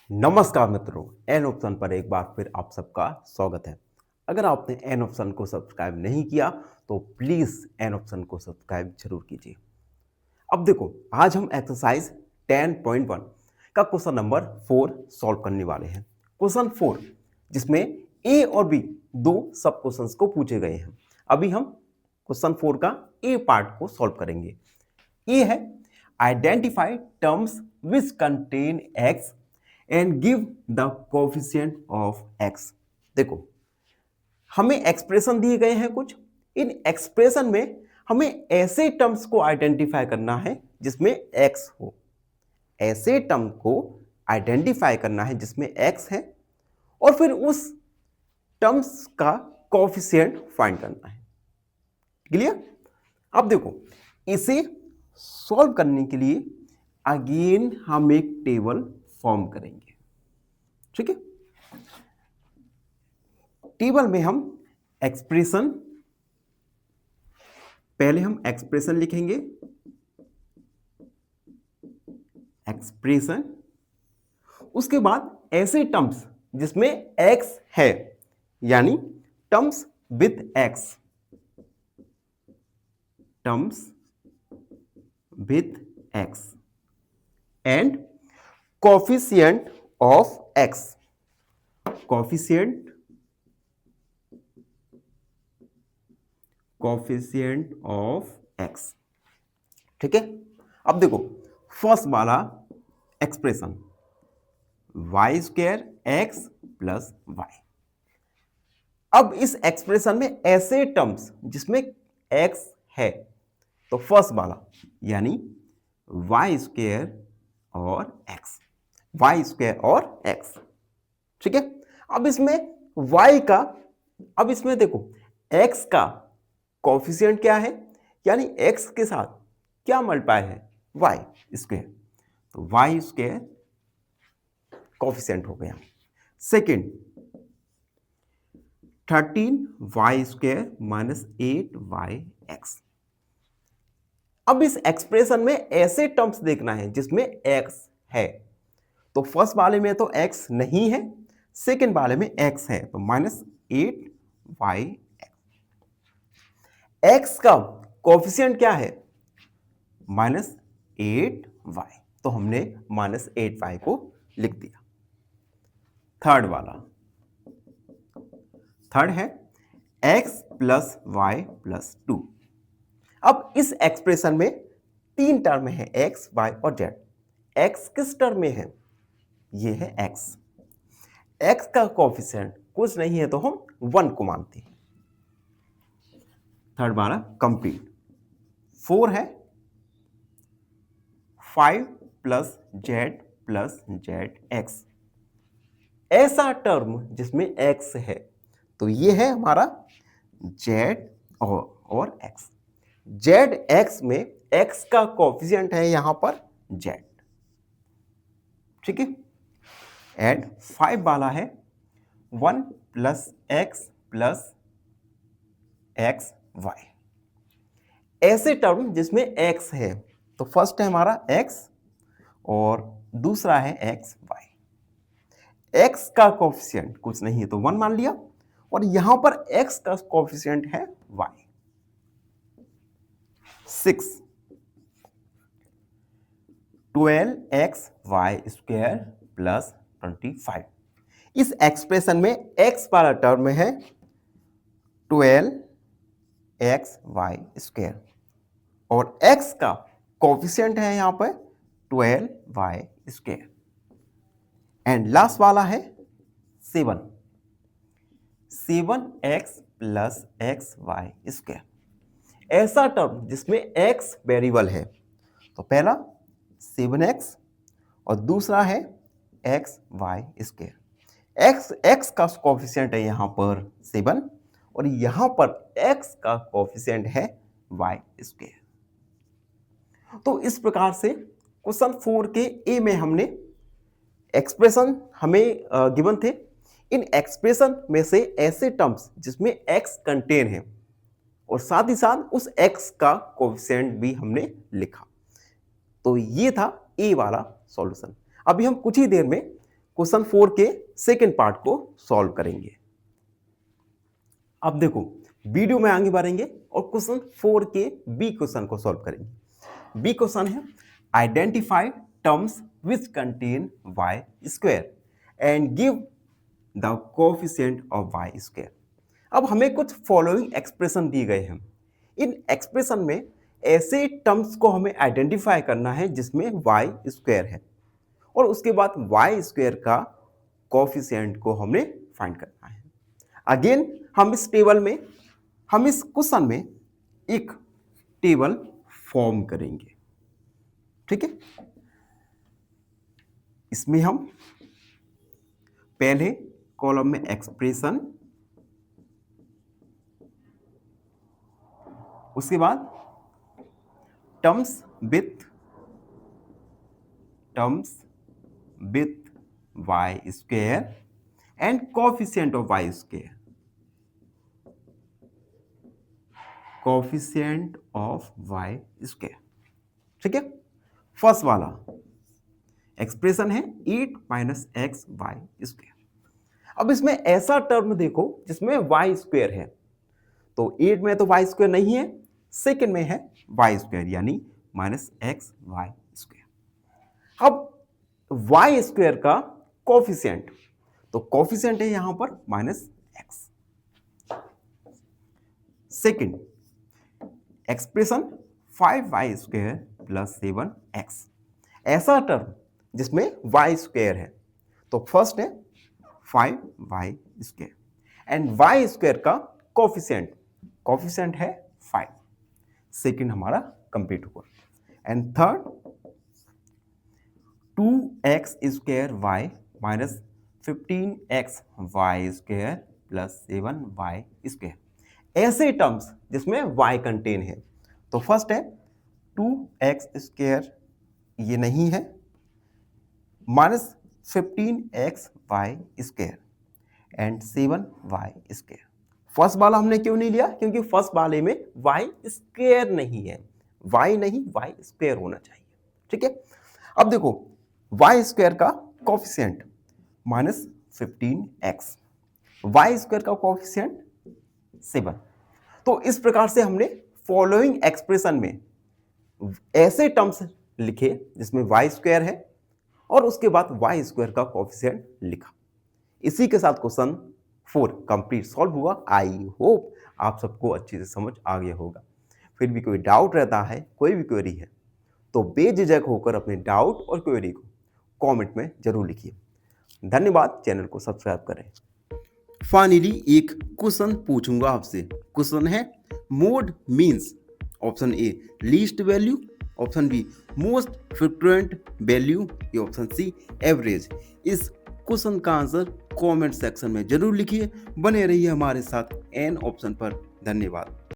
नमस्कार मित्रों, an option पर एक बार फिर आप सबका स्वागत है। अगर आपने एन ऑप्शन को सब्सक्राइब नहीं किया तो प्लीज़ एन ऑप्शन को सब्सक्राइब जरूर कीजिए। अब देखो, आज हम एक्सरसाइज 10.1 का क्वेश्चन नंबर 4 सॉल्व करने वाले हैं। क्वेश्चन 4 जिसमें ए और बी दो सब क्वेश्चंस को पूछे गए हैं। अभी हम क्वेश्चन 4 का ए पार्ट को सॉल्व करेंगे। ये है identify terms which contain x and give the coefficient of x. देखो, हमें एक्सप्रेशन दिए गए हैं कुछ। इन एक्सप्रेशन में हमें ऐसे टर्म्स को आइडेंटिफाई करना है जिसमें एक्स हो। ऐसे टर्म को आइडेंटिफाई करना है जिसमें एक्स है और फिर उस टर्म्स का कोफिशिएंट फाइंड करना है। क्लियर? अब देखो, इसे सॉल्व करने के लिए अगेन हम एक टेबल फॉर्म करेंगे। ठीक है? टेबल में हम एक्सप्रेशन, पहले हम एक्सप्रेशन लिखेंगे। एक्सप्रेशन, उसके बाद ऐसे टर्म्स जिसमें एक्स है, यानी terms with X. Terms with X and coefficient of X. Coefficient of X. ठीक है? अब देखो, फर्स्ट वाला expression Y square X plus Y. अब इस एक्सप्रेशन में ऐसे टर्म्स जिसमें एक्स है, तो फर्स्ट वाला यानी वाई स्क्वायर और एक्स, वाई स्क्वायर और एक्स। ठीक है? अब इसमें y का, अब इसमें देखो x का कोफिशिएंट क्या है, यानी x के साथ क्या मल्टीप्लाई है, y स्क्वायर, तो y स्क्वायर कोफिशिएंट हो गया। Second 13y square minus 8yx। अब इस एक्सप्रेशन में ऐसे टर्म्स देखना है जिसमें x है, तो फर्स्ट वाले में तो x नहीं है, सेकेंड वाले में x है, तो माइनस 8y। x का कोफिशिएंट क्या है, माइनस 8y, तो हमने माइनस 8y को लिख दिया। थर्ड वाला, थर्ड है x प्लस वाई प्लस 2। अब इस एक्सप्रेशन में तीन टर्म है, x, y और z। x किस टर्म में है, ये है x। x का कोफिशिएंट कुछ नहीं है तो हम 1 को मानते हैं। थर्ड वाला कंप्लीट। 4 है 5 plus Z plus Z x. ऐसा टर्म जिसमें x है, तो ये है हमारा z और x। जेड एक्स में x का कोफिशिएंट है यहां पर z। ठीक है? एंड 5 वाला है 1 plus x plus X Y. ऐसे टर्म जिसमें x है, तो फर्स्ट है हमारा x और दूसरा है एक्स वाई। x का कोफिशिएंट कुछ नहीं है तो 1 मान लिया, और यहां पर x का कोफिशिएंट है y। 6 12x Y square plus 25। इस एक्सप्रेशन में x वाला टर्म है 12x वाई स्क्वायर और x का कोफिशिएंट है यहां पर 12y स्क्वायर। एंड लास्ट वाला है 7x plus X Y square. ऐसा टर्म जिसमें x वेरिएबल है, तो पहला 7x और दूसरा है एक्स वाई स्क्वायर। x का कोफिशिएंट है यहां पर 7 और यहां पर x का कोफिशिएंट है y स्क्वायर। तो इस प्रकार से क्वेश्चन 4 के ए में हमने एक्सप्रेशन हमें गिवन थे। इन एक्सप्रेशन में से ऐसे टर्म्स जिसमें x कंटेन है और साथ ही साथ उस x का कोफिशिएंट भी हमने लिखा। तो ये था ए वाला सॉल्यूशन। अभी हम कुछ ही देर में क्वेश्चन 4 के सेकेंड पार्ट को सॉल्व करेंगे। अब देखो वीडियो में आगे बढ़ेंगे और क्वेश्चन 4 के बी क्वेश्चन को सॉल्व करेंगे। बी क्वेश्चन है identify terms which contain Y square and give the coefficient of Y square. अब हमें कुछ फॉलोइंग एक्सप्रेशन दिए गए हैं। इन एक्सप्रेशन में ऐसे टर्म्स को हमें आइडेंटिफाई करना है जिसमें वाई स्क्वायर है और उसके बाद वाई स्क्वायर का कोएफिशिएंट को हमें फाइंड करना है। अगेन हम इस क्वेश्चन में एक टेबल फॉर्म करेंगे। ठीक है, इसमें हम पहले कॉलम में एक्सप्रेशन, उसके बाद terms with Y square and coefficient of Y square, coefficient of Y square. ठीक है, फर्स्ट वाला एक्सप्रेशन है 8 माइनस एक्स वाई स्क्वायर। अब इसमें ऐसा टर्म देखो जिसमें वाई स्क्वायर है, तो 8 में तो वाई स्क्वायर नहीं है, सेकेंड में है वाई स्क्वायर यानी माइनस एक्स वाई स्क्वायर। अब वाई स्क्वायर का कोएफिशिएंट, तो कोएफिशिएंट है यहां पर minus x. Second expression 5y square plus 7x, ऐसा टर्म जिसमें y स्क्वायर है, तो फर्स्ट है 5y square and y square का कोएफिशिएंट है 5। सेकेंड हमारा कंप्लीट हुआ and third 2x square y minus 15x y square plus 7y square, ऐसे टर्म्स जिसमें y कंटेन है। तो फर्स्ट है 2x स्क्वायर, ये नहीं है, minus 15x y square and 7y square. First वाला हमने क्यों नहीं लिया? क्योंकि फर्स्ट वाले में y स्क्वायर नहीं है, y नहीं y स्क्वायर होना चाहिए। ठीक है, अब देखो y स्क्वायर का coefficient minus 15x, y square का कोएफिशिएंट 7। तो इस प्रकार से हमने फॉलोइंग एक्सप्रेशन में ऐसे टर्म्स लिखे जिसमें y स्क्वायर है और उसके बाद y स्क्वायर का कोएफिशिएंट लिखा। इसी के साथ क्वेश्चन 4 कंप्लीट सॉल्व हुआ। आई होप आप सबको अच्छे से समझ आ गया होगा। फिर भी कोई डाउट रहता है, कोई भी क्वेरी है, तो बेझिझक होकर अपने डाउट और क्वेरी को कमेंट में जरूर लिखिए। धन्यवाद, चैनल को सब्सक्राइब करें। फाइनली एक क्वेश्चन पूछूंगा आपसे। क्वेश्चन है mode means option A least value, option be most frequent value, या ऑप्शन सी एवरेज। इस क्वेश्चन का आंसर कमेंट सेक्शन में जरूर लिखिए। बने रहिए हमारे साथ एन ऑप्शन पर। धन्यवाद।